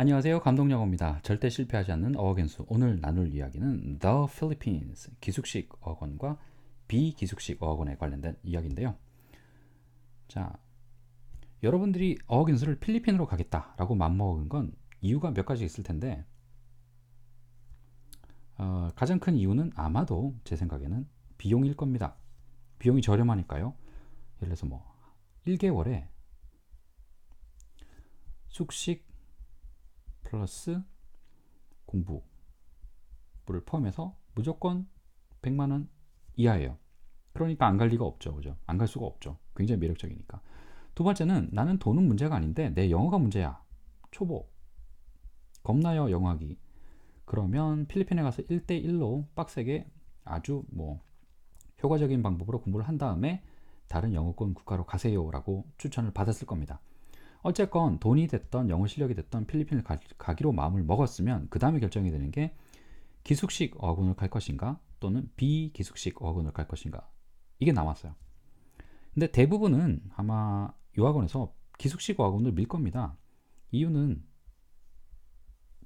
안녕하세요. 감독영어입니다. 절대 실패하지 않는 어학연수. 오늘 나눌 이야기는 The Philippines 기숙식 어학원과 비기숙식 어학원에 관련된 이야기인데요. 자, 여러분들이 어학연수를 필리핀으로 가겠다라고 맘먹은 건 이유가 몇 가지 있을 텐데 가장 큰 이유는 아마도 제 생각에는 비용일 겁니다. 비용이 저렴하니까요. 예를 들어서 뭐 1개월에 숙식 플러스 공부를 포함해서 무조건 100만 원 이하예요. 그러니까 안 갈 리가 없죠. 그죠? 안 갈 수가 없죠. 굉장히 매력적이니까. 두 번째는 나는 돈은 문제가 아닌데 내 영어가 문제야. 초보. 겁나요, 영어하기. 그러면 필리핀에 가서 1대1로 빡세게 아주 효과적인 방법으로 공부를 한 다음에 다른 영어권 국가로 가세요라고 추천을 받았을 겁니다. 어쨌건 돈이 됐던 영어 실력이 됐던 필리핀을 가기로 마음을 먹었으면 그 다음에 결정이 되는 게 기숙식 어학원을 갈 것인가 또는 비기숙식 어학원을 갈 것인가 이게 남았어요. 근데 대부분은 아마 유학원에서 기숙식 어학원을 밀 겁니다. 이유는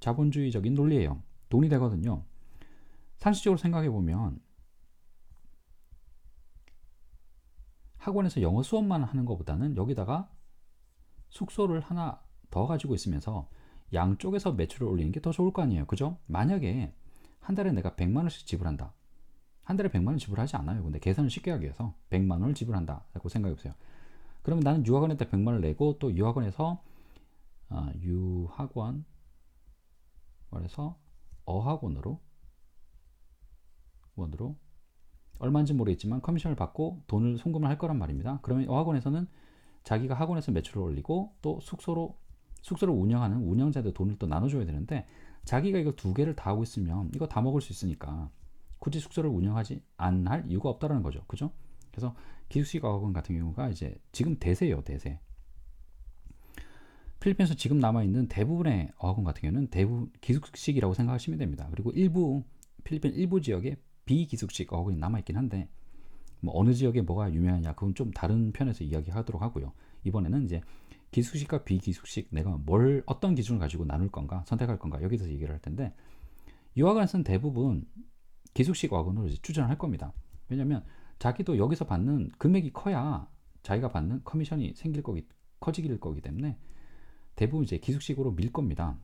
자본주의적인 논리예요. 돈이 되거든요. 상식적으로 생각해 보면 학원에서 영어 수업만 하는 것보다는 여기다가 숙소를 하나 더 가지고 있으면서 양쪽에서 매출을 올리는 게 더 좋을 거 아니에요. 그죠? 만약에 한 달에 내가 100만 원씩 지불한다. 한 달에 100만 원 지불하지 않아요. 근데 계산을 쉽게 하기 위해서 100만 원을 지불한다라고 생각해 보세요. 그러면 나는 유학원에다 100만 원을 내고 또 유학원에서 유학원에서 어학원으로 원으로 얼마인지 모르겠지만 커미션을 받고 돈을 송금을 할 거란 말입니다. 그러면 어학원에서는 자기가 학원에서 매출을 올리고 또 숙소를 운영하는 운영자들 돈을 또 나눠줘야 되는데 자기가 이거 두 개를 다 하고 있으면 이거 다 먹을 수 있으니까 굳이 숙소를 운영하지 않을 이유가 없다라는 거죠. 그죠? 그래서 기숙식 어학원 같은 경우가 이제 지금 대세예요, 대세. 필리핀에서 지금 남아있는 대부분의 어학원 같은 경우는 대부분 기숙식이라고 생각하시면 됩니다. 그리고 필리핀 일부 지역에 비기숙식 어학원이 남아있긴 한데 뭐 어느 지역에 뭐가 유명하냐 그건 좀 다른 편에서 이야기하도록 하고요. 이번에는 이제 기숙식과 비기숙식 내가 어떤 기준을 가지고 나눌 건가 선택할 건가 여기서 얘기를 할 텐데 유학원에서는 대부분 기숙식 어학원으로 추천을 할 겁니다. 왜냐하면 자기도 여기서 받는 금액이 커야 자기가 받는 커미션이 커지길 거기 때문에 대부분 이제 기숙식으로 밀 겁니다.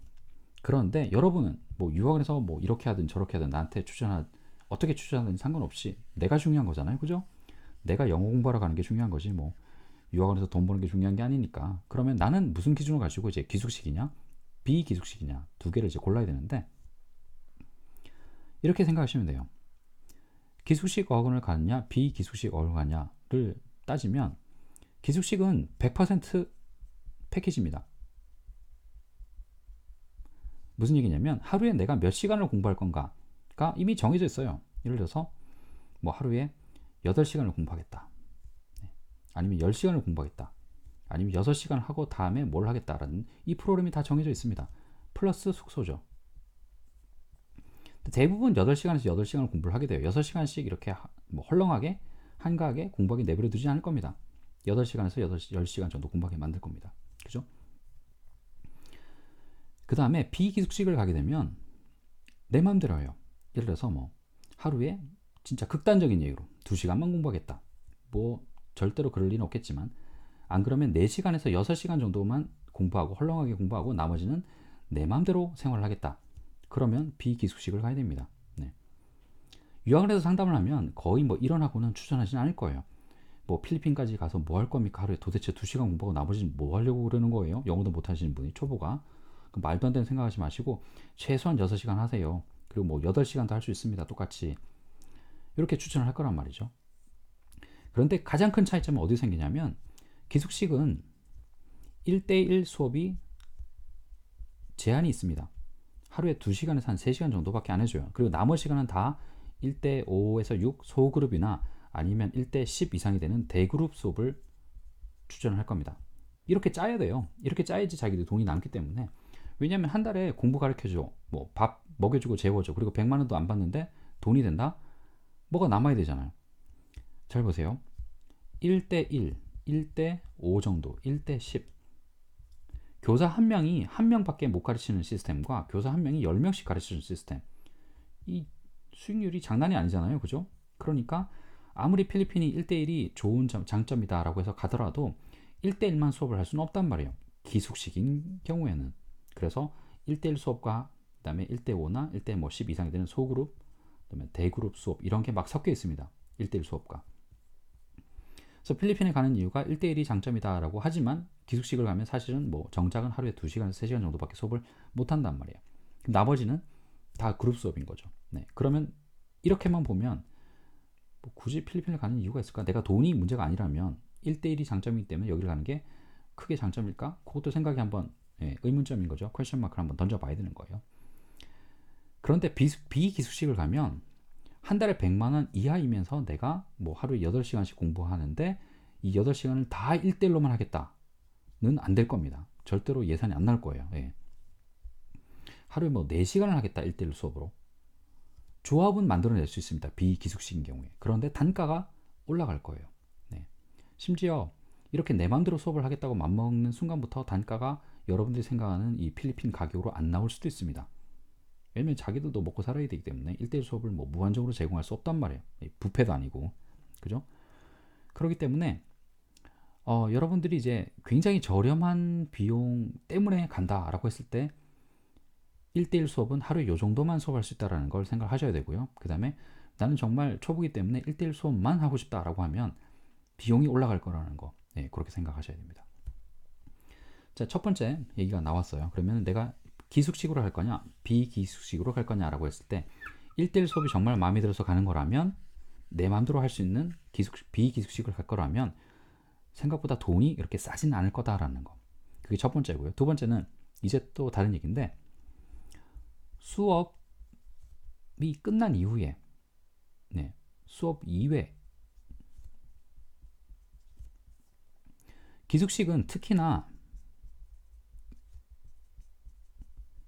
그런데 여러분은 뭐 유학원에서 뭐 이렇게 하든 저렇게 하든 나한테 어떻게 추천하든 상관없이 내가 중요한 거잖아요. 그죠? 내가 영어 공부하러 가는 게 중요한 거지 뭐 유학원에서 돈 버는 게 중요한 게 아니니까. 그러면 나는 무슨 기준을 가지고 이제 기숙식이냐 비기숙식이냐 두 개를 이제 골라야 되는데 이렇게 생각하시면 돼요. 기숙식 어학원을 가느냐 비기숙식 어학원을 가느냐를 따지면 기숙식은 100% 패키지입니다. 무슨 얘기냐면 하루에 내가 몇 시간을 공부할 건가가 이미 정해져 있어요. 예를 들어서 뭐 하루에 8시간을 공부하겠다. 아니면 10시간을 공부하겠다. 아니면 6시간 하고 다음에 뭘 하겠다라는 이 프로그램이 다 정해져 있습니다. 플러스 숙소죠. 대부분 8시간에서 8시간을 공부를 하게 돼요. 6시간씩 이렇게 뭐 헐렁하게 한가하게 공부하게 내버려 두지 않을 겁니다. 8시간에서 10시간 정도 공부하게 만들 겁니다. 그죠? 그 다음에 비기숙식을 가게 되면 내 마음대로 해요. 예를 들어서 뭐 하루에 진짜 극단적인 예로 2시간만 공부하겠다. 뭐 절대로 그럴 리는 없겠지만 안 그러면 4시간에서 6시간 정도만 공부하고 헐렁하게 공부하고 나머지는 내 마음대로 생활을 하겠다. 그러면 비기숙식을 가야 됩니다. 네. 유학을 해서 상담을 하면 거의 뭐 이런 학원은 추천하지는 않을 거예요. 뭐 필리핀까지 가서 뭐 할 겁니까? 하루에 도대체 2시간 공부하고 나머지는 뭐 하려고 그러는 거예요? 영어도 못 하시는 분이 초보가. 말도 안 되는 생각하지 마시고 최소한 6시간 하세요. 그리고 뭐 8시간도 할 수 있습니다. 똑같이. 이렇게 추천을 할 거란 말이죠. 그런데 가장 큰 차이점은 어디 생기냐면 기숙식은 1대1 수업이 제한이 있습니다. 하루에 2시간에서 한 3시간 정도밖에 안 해줘요. 그리고 나머지 시간은 다 1대5에서 6 소그룹이나 아니면 1대10 이상이 되는 대그룹 수업을 추천을 할 겁니다. 이렇게 짜야 돼요. 이렇게 짜야지 자기들 돈이 남기 때문에. 왜냐면 한 달에 공부 가르쳐줘, 뭐 밥 먹여주고 재워줘, 그리고 100만 원도 안 받는데 돈이 된다? 뭐가 남아야 되잖아요. 잘 보세요. 1대1, 1대5 정도, 1대10. 교사 한 명이 한 명밖에 못 가르치는 시스템과 교사 한 명이 10명씩 가르치는 시스템, 이 수익률이 장난이 아니잖아요. 그죠? 그러니까 아무리 필리핀이 1대1이 좋은 장점이다 라고 해서 가더라도 1대1만 수업을 할 수는 없단 말이에요. 기숙식인 경우에는. 그래서 1대1 수업과 그 다음에 1대5나 1대10 이상이 되는 소그룹, 그 다음에 대그룹 수업 이런 게 막 섞여 있습니다. 1대1 수업과. 그래서 필리핀에 가는 이유가 1대1이 장점이다 라고 하지만 기숙식을 가면 사실은 뭐 정작은 하루에 2시간에서 3시간 정도밖에 수업을 못 한단 말이에요. 나머지는 다 그룹 수업인 거죠. 네, 그러면 이렇게만 보면 뭐 굳이 필리핀을 가는 이유가 있을까? 내가 돈이 문제가 아니라면 1대1이 장점이기 때문에 여기를 가는 게 크게 장점일까? 그것도 생각이 한번 의문점인 거죠. 퀘스천 마크를 한번 던져봐야 되는 거예요. 그런데 비기숙식을 가면 한 달에 100만 원 이하이면서 내가 뭐 하루에 8시간씩 공부하는데 이 8시간을 다 1대1로만 하겠다는 안 될 겁니다. 절대로 예산이 안 나올 거예요. 예. 하루에 뭐 4시간을 하겠다 1대1 수업으로. 조합은 만들어낼 수 있습니다. 비기숙식인 경우에. 그런데 단가가 올라갈 거예요. 네. 심지어 이렇게 내 맘대로 수업을 하겠다고 맘먹는 순간부터 단가가 여러분들이 생각하는 이 필리핀 가격으로 안 나올 수도 있습니다. 왜냐면 자기들도 먹고 살아야 되기 때문에 1대1 수업을 뭐 무한적으로 제공할 수 없단 말이에요. 뷔페도 아니고. 그죠? 그렇기 때문에 여러분들이 이제 굉장히 저렴한 비용 때문에 간다라고 했을 때 1대1 수업은 하루에 요 정도만 수업할 수 있다는 걸 생각하셔야 되고요. 그 다음에 나는 정말 초보기 때문에 1대1 수업만 하고 싶다라고 하면 비용이 올라갈 거라는 거. 네, 그렇게 생각하셔야 됩니다. 자, 첫 번째 얘기가 나왔어요. 그러면 내가 기숙식으로 할 거냐, 비기숙식으로 갈 거냐라고 했을 때 1대1 수업이 정말 마음에 들어서 가는 거라면 내 마음대로 할 수 있는 비기숙식을 갈 거라면 생각보다 돈이 이렇게 싸진 않을 거다라는 거. 그게 첫 번째고요. 두 번째는 이제 또 다른 얘기인데 수업이 끝난 이후에 수업 이외 기숙식은 특히나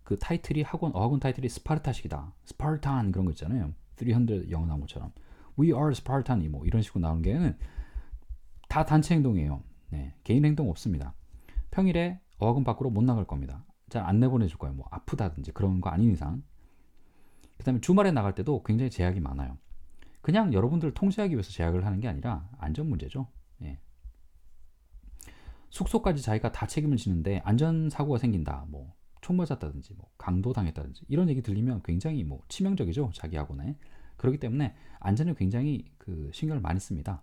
그 타이틀이 어학원 타이틀이 스파르타식이다. 스파르탄 그런 거 있잖아요. 300 영어 나온 것처럼 We are Spartan 뭐 이런 식으로 나오는 게는 다 단체 행동이에요. 네, 개인 행동 없습니다. 평일에 어학원 밖으로 못 나갈 겁니다. 잘 안 내보내줄 거예요. 뭐 아프다든지 그런 거 아닌 이상. 그 다음에 주말에 나갈 때도 굉장히 제약이 많아요. 그냥 여러분들을 통제하기 위해서 제약을 하는 게 아니라 안전 문제죠. 예. 숙소까지 자기가 다 책임을 지는데 안전사고가 생긴다. 뭐 총 맞았다든지 뭐 강도 당했다든지 이런 얘기 들리면 굉장히 뭐 치명적이죠. 자기 학원에. 그렇기 때문에 안전을 굉장히 신경을 많이 씁니다.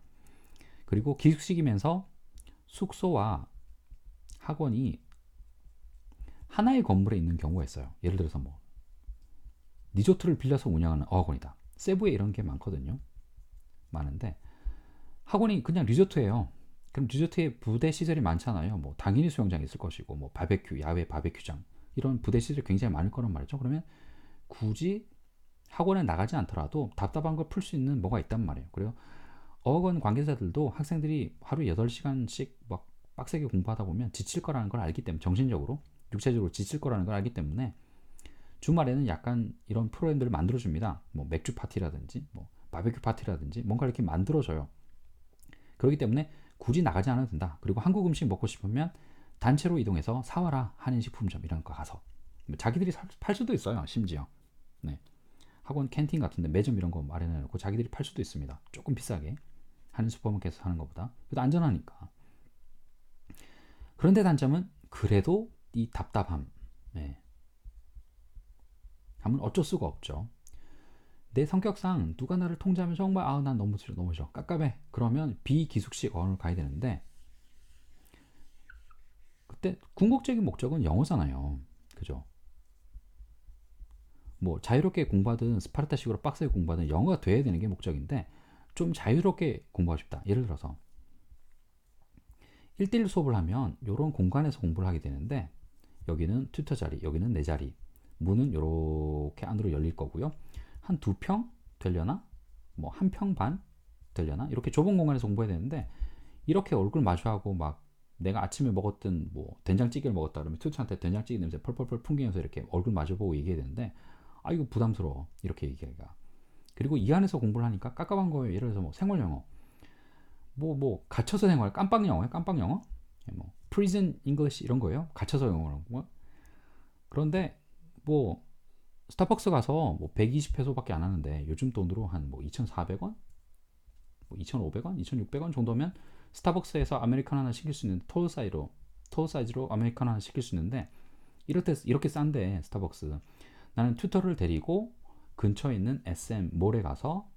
그리고 기숙식이면서 숙소와 학원이 하나의 건물에 있는 경우가 있어요. 예를 들어서 뭐 리조트를 빌려서 운영하는 어학원이다. 세부에 이런 게 많거든요. 많은데 학원이 그냥 리조트예요. 그럼 리조트에 부대 시설이 많잖아요. 뭐 당연히 수영장이 있을 것이고 뭐 바베큐, 야외 바베큐장 이런 부대 시설이 굉장히 많을 거란 말이죠. 그러면 굳이 학원에 나가지 않더라도 답답한 걸 풀 수 있는 뭐가 있단 말이에요. 그래요. 어학원 관계자들도 학생들이 하루 8시간씩 막 빡세게 공부하다 보면 지칠 거라는 걸 알기 때문에 정신적으로 육체적으로 지칠 거라는 걸 알기 때문에 주말에는 약간 이런 프로그램들을 만들어줍니다. 뭐 맥주 파티라든지 뭐 바베큐 파티라든지 뭔가 이렇게 만들어줘요. 그렇기 때문에 굳이 나가지 않아도 된다. 그리고 한국 음식 먹고 싶으면 단체로 이동해서 사와라 한인식품점 이런 거 가서 자기들이 팔 수도 있어요. 심지어 네. 학원 캔틴 같은데 매점 이런 거 마련해놓고 자기들이 팔 수도 있습니다. 조금 비싸게 한인 슈퍼마켓에서 하는 것보다. 그래도 안전하니까. 그런데 단점은 그래도 이 답답함. 네. 하면 어쩔 수가 없죠. 내 성격상 누가 나를 통제하면 정말 난 너무 싫어 너무 싫어 깝깝해 그러면 비기숙식 어학원을 가야 되는데 그때 궁극적인 목적은 영어잖아요. 그죠? 뭐 자유롭게 공부하든 스파르타식으로 빡세게 공부하든 영어가 돼야 되는 게 목적인데 좀 자유롭게 공부하고 싶다. 예를 들어서 1대1 수업을 하면 이런 공간에서 공부를 하게 되는데 여기는 튜터 자리, 여기는 내 자리, 문은 이렇게 안으로 열릴 거고요. 한 2평 되려나? 뭐 1평 반 되려나? 이렇게 좁은 공간에서 공부해야 되는데 이렇게 얼굴 마주하고 막 내가 아침에 먹었던 뭐 된장찌개를 먹었다 그러면 튜터한테 된장찌개 냄새 펄펄펄 풍기면서 이렇게 얼굴 마주보고 얘기해야 되는데 이거 부담스러워 이렇게 얘기하기가. 그리고 이 안에서 공부를 하니까 깝깝한 거예요. 예를 들어서 뭐 생활 영어 뭐 갇혀서 생활 깜빡 영어예요. 깜빡 영어 뭐 prison English 이런 거예요. 갇혀서 영어를 하는 거. 그런데 뭐 스타벅스 가서 뭐 120페소밖에 안 하는데 요즘 돈으로 한 뭐 2,400원, 뭐 2,500원, 2,600원 정도면 스타벅스에서 아메리카노 하나 시킬 수 있는데 톨 사이즈로 아메리카노 하나 시킬 수 있는데 이렇게 싼데 스타벅스. 나는 튜터를 데리고 근처에 있는 SM 몰에 가서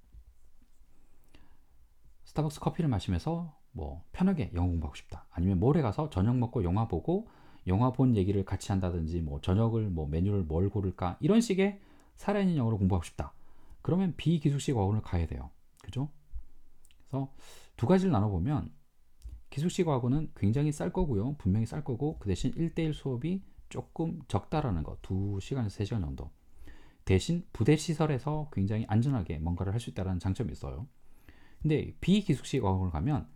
스타벅스 커피를 마시면서 뭐 편하게 영어 공부하고 싶다. 아니면 몰에 가서 저녁 먹고 영화 보고 영화 본 얘기를 같이 한다든지 뭐 저녁을 뭐 메뉴를 뭘 고를까 이런 식의 살아있는 영어를 공부하고 싶다. 그러면 비기술식 어학원을 가야 돼요. 그죠? 그래서 두 가지를 나눠보면 기술식 어학원은 굉장히 쌀 거고요. 분명히 쌀 거고 그 대신 1대1 수업이 조금 적다라는 거. 2시간에서 3시간 정도. 대신 부대 시설에서 굉장히 안전하게 뭔가를 할 수 있다는 장점이 있어요. 근데 비기숙식 어학원을 가면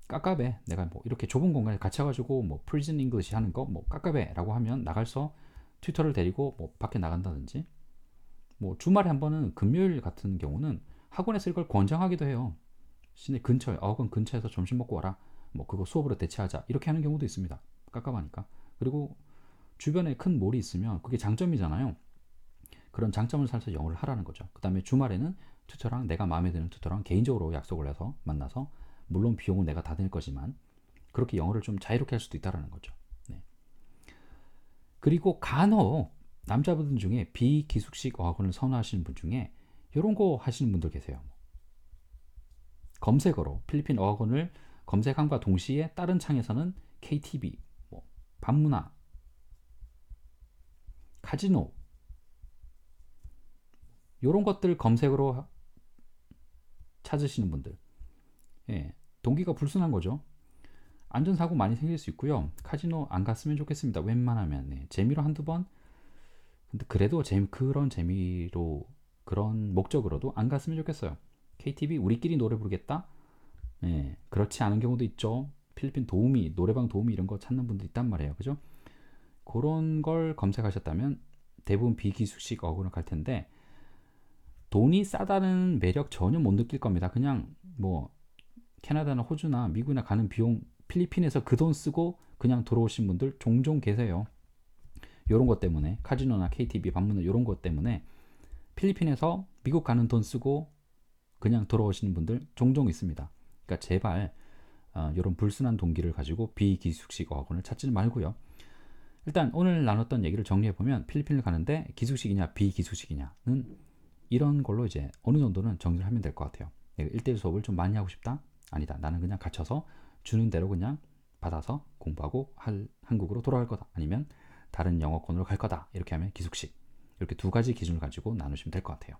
깝깝해. 내가 뭐 이렇게 좁은 공간에 갇혀가지고 뭐 프리즌 잉글리시 하는 거 뭐 깝깝해라고 하면 나가서 튜터를 데리고 뭐 밖에 나간다든지 뭐 주말에 한 번은 금요일 같은 경우는 학원에서 이걸 권장하기도 해요. 시내 근처에 어학원 근처에서 점심 먹고 와라. 뭐 그거 수업으로 대체하자 이렇게 하는 경우도 있습니다. 깝깝하니까. 그리고 주변에 큰 몰이 있으면 그게 장점이잖아요. 그런 장점을 살려서 영어를 하라는 거죠. 그 다음에 주말에는 튜터랑 내가 마음에 드는 튜터랑 개인적으로 약속을 해서 만나서 물론 비용은 내가 다 낼 거지만 그렇게 영어를 좀 자유롭게 할 수도 있다는 거죠. 네. 그리고 간혹 남자분들 중에 비기숙식 어학원을 선호하시는 분 중에 이런 거 하시는 분들 계세요. 검색어로 필리핀 어학원을 검색함과 동시에 다른 창에서는 KTV, 뭐 밤문화, 카지노 이런 것들 검색으로 찾으시는 분들, 예, 동기가 불순한 거죠. 안전사고 많이 생길 수 있고요. 카지노 안 갔으면 좋겠습니다. 웬만하면 네, 재미로 한두 번. 근데 그래도 그런 재미로 그런 목적으로도 안 갔으면 좋겠어요. KTV 우리끼리 노래 부르겠다. 예, 그렇지 않은 경우도 있죠. 필리핀 도우미, 노래방 도우미 이런 거 찾는 분들 있단 말이에요. 그죠? 그런 걸 검색하셨다면 대부분 비기숙식 어학원을 갈 텐데 돈이 싸다는 매력 전혀 못 느낄 겁니다. 그냥 뭐 캐나다나 호주나 미국이나 가는 비용 필리핀에서 그 돈 쓰고 그냥 돌아오신 분들 종종 계세요. 이런 것 때문에 카지노나 KTV 방문은 이런 것 때문에 필리핀에서 미국 가는 돈 쓰고 그냥 돌아오시는 분들 종종 있습니다. 그러니까 제발 이런 불순한 동기를 가지고 비기숙식 어학원을 찾지는 말고요. 일단 오늘 나눴던 얘기를 정리해보면 필리핀을 가는데 기숙식이냐 비기숙식이냐는 이런 걸로 이제 어느 정도는 정리를 하면 될 것 같아요. 내가 1대1 수업을 좀 많이 하고 싶다? 아니다. 나는 그냥 갇혀서 주는 대로 그냥 받아서 공부하고 한국으로 돌아갈 거다. 아니면 다른 영어권으로 갈 거다. 이렇게 하면 기숙식. 이렇게 두 가지 기준을 가지고 나누시면 될 것 같아요.